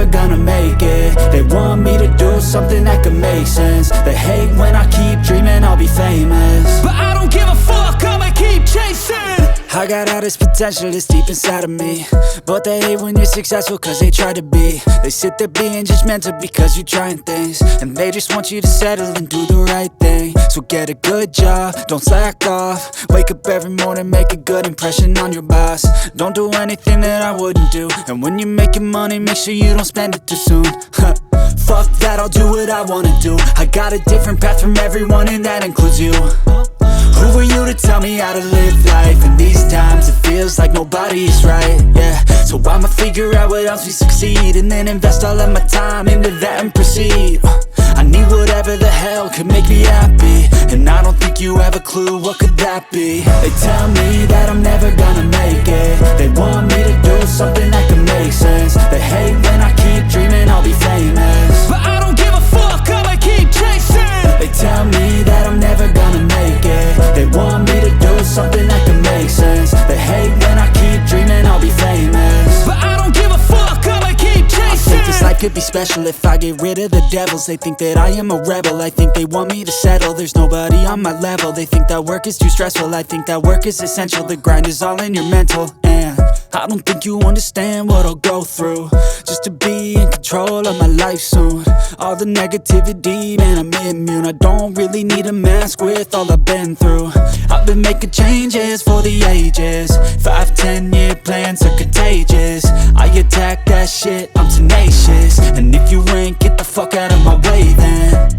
never gonna make it. They want me to do something that could make sense. They hate when I keep dreaming I'll be famous, but I don't give a fuck, I'ma keep chasing. I got all this potential that's deep inside of me, but they hate when you're successful cause they try to be. They sit there being judgmental because you're trying things, and they just want you to settle and do the right thing. So get a good job, don't slack off. Wake up every morning, make a good impression on your boss. Don't do anything that I wouldn't do, and when you're making money, make sure you don't spend it too soon. Fuck that, I'll do what I wanna do. I got a different path from everyone, and that includes you. Who are you to tell me how to live life? In these times it feels like nobody is right, yeah. So I'ma figure out what else we succeed, and then invest all of my time into that and proceed. I need whatever the hell could make me happy, and I don't think you have a clue what could that be. They tell me that I'm never gonna make it. They want me to do something that could make sense. They hate when I keep dreaming I'll be famous, but I don't give a fuck, I'ma keep chasing. They tell me that I'm never gonna make it. They want me to do something that can make sense. They hate when I keep dreaming I'll be famous, but I don't give a fuck, I'ma keep chasing. I think this life could be special if I get rid of the devils. They think that I am a rebel, I think they want me to settle. There's nobody on my level. They think that work is too stressful, I think that work is essential. The grind is all in your mental, and I don't think you understand what I'll go through just to be in control of my life soon. All the negativity, man, I'm immune. I don't really need a mask with all I've been through. I've been making changes for the ages. 5-10 year plans are contagious. I attack that shit, I'm tenacious. And if you ain't, get the fuck out of my way then.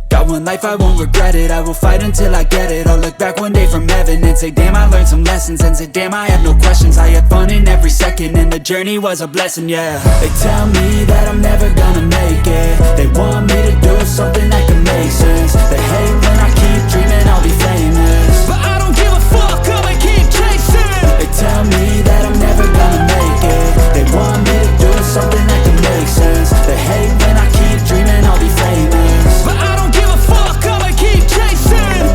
Got one life, I won't regret it. I will fight until I get it. I'll look back one day from heaven and say, damn, I learned some lessons. And say, damn, I had no questions. I had fun in every second, and the journey was a blessing, yeah. They tell me that I'm never gonna make it. They want me to do something that can make sense. They hate when I keep dreaming I'll be famous, but I don't give a fuck, I'ma keep chasing. They tell me that I'm never gonna make it. They want me to do something that can make sense. They hate when I keep dreaming I'll be famous, but I don't give a fuck, I'ma keep chasing.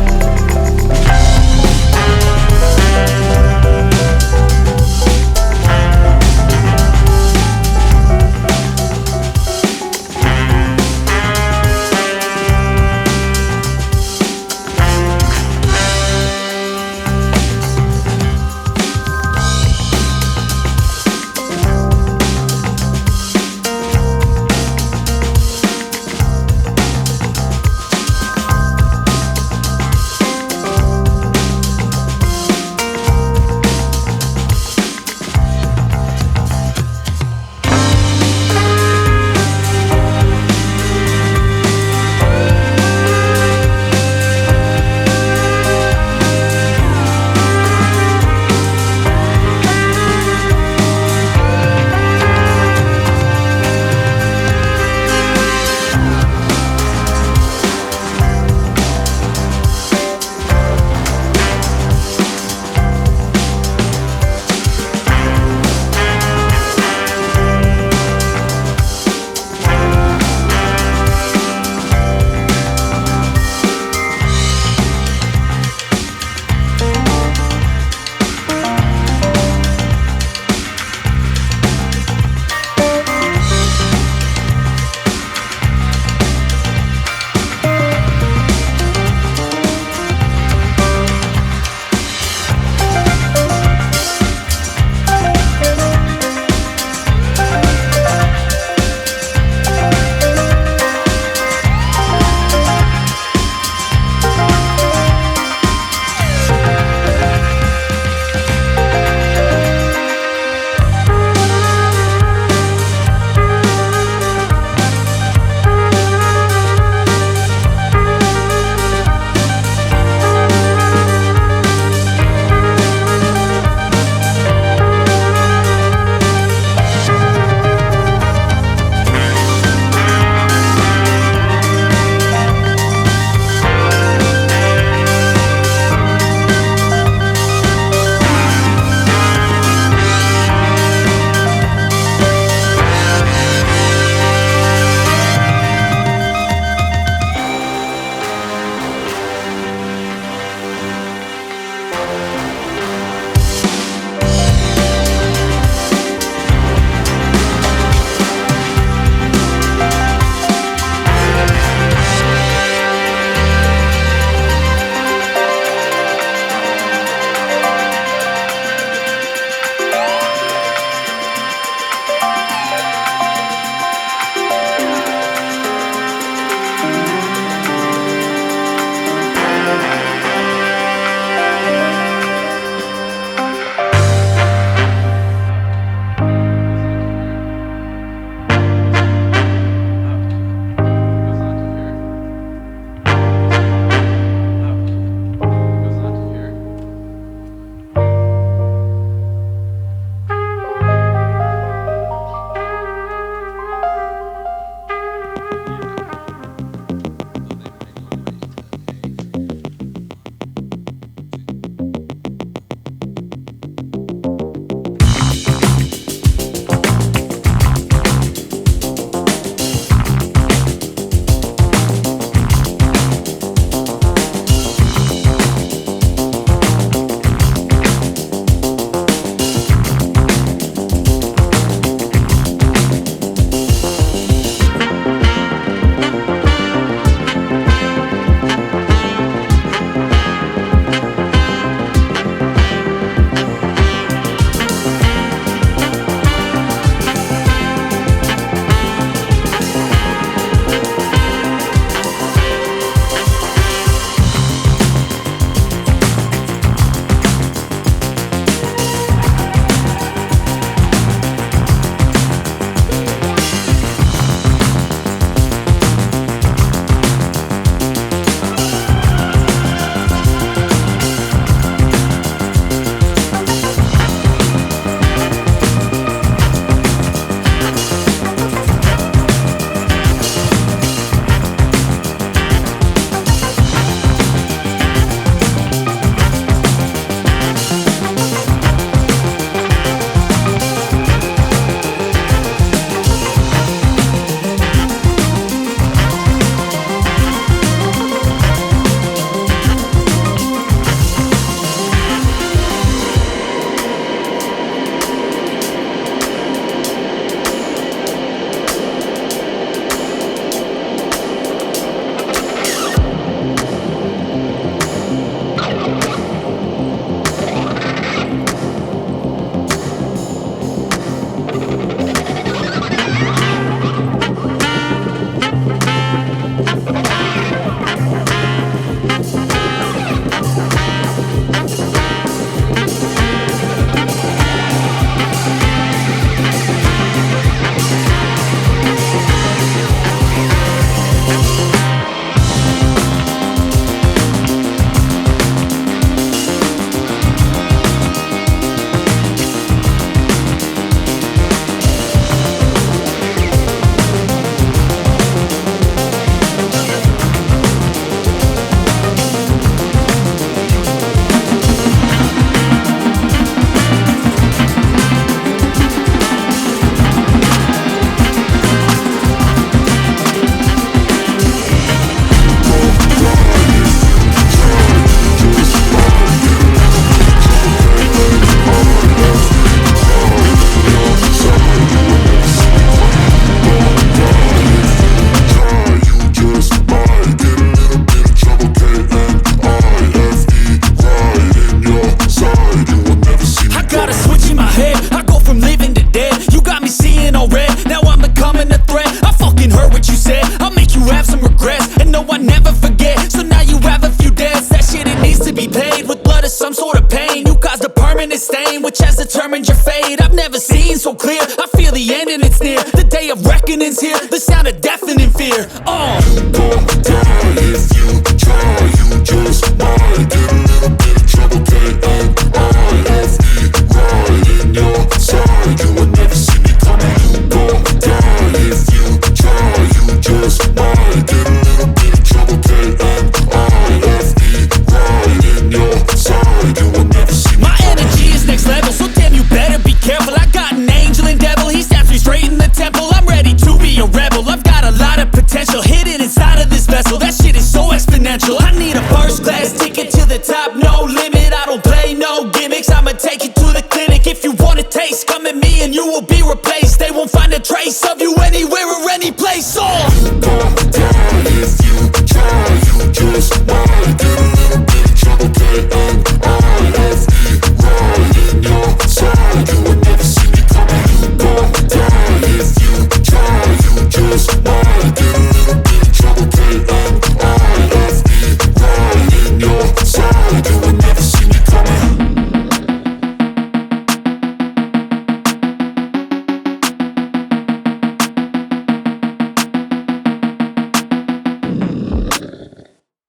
I never forget. So now you have a few debts, that shit it needs to be paid with blood or some sort of pain. You caused a permanent stain, which has determined your fate. I've never seen so clear, I feel the end and it's near. The day of reckoning's here, the sound of deafening fear. You gon' die if you try, you just might get a little bit of trouble, K-L-I-F-E, right in your side. You will never see me coming. You gon' die if you try, you just might get a little bit of trouble, K-L-I-F-E, right in your side. You will never see me. My energy is next level, so damn you better be careful. I got an angel and devil, he stabs me straight in the temple. I'm ready to be a rebel, I've got a lot of potential hidden inside of this vessel. That shit is so exponential. I need a first class ticket to the top, no limit. I don't play no gimmicks, I'ma take you to the clinic. If you want a taste, come at me and you will be replaced. They won't find a trace of you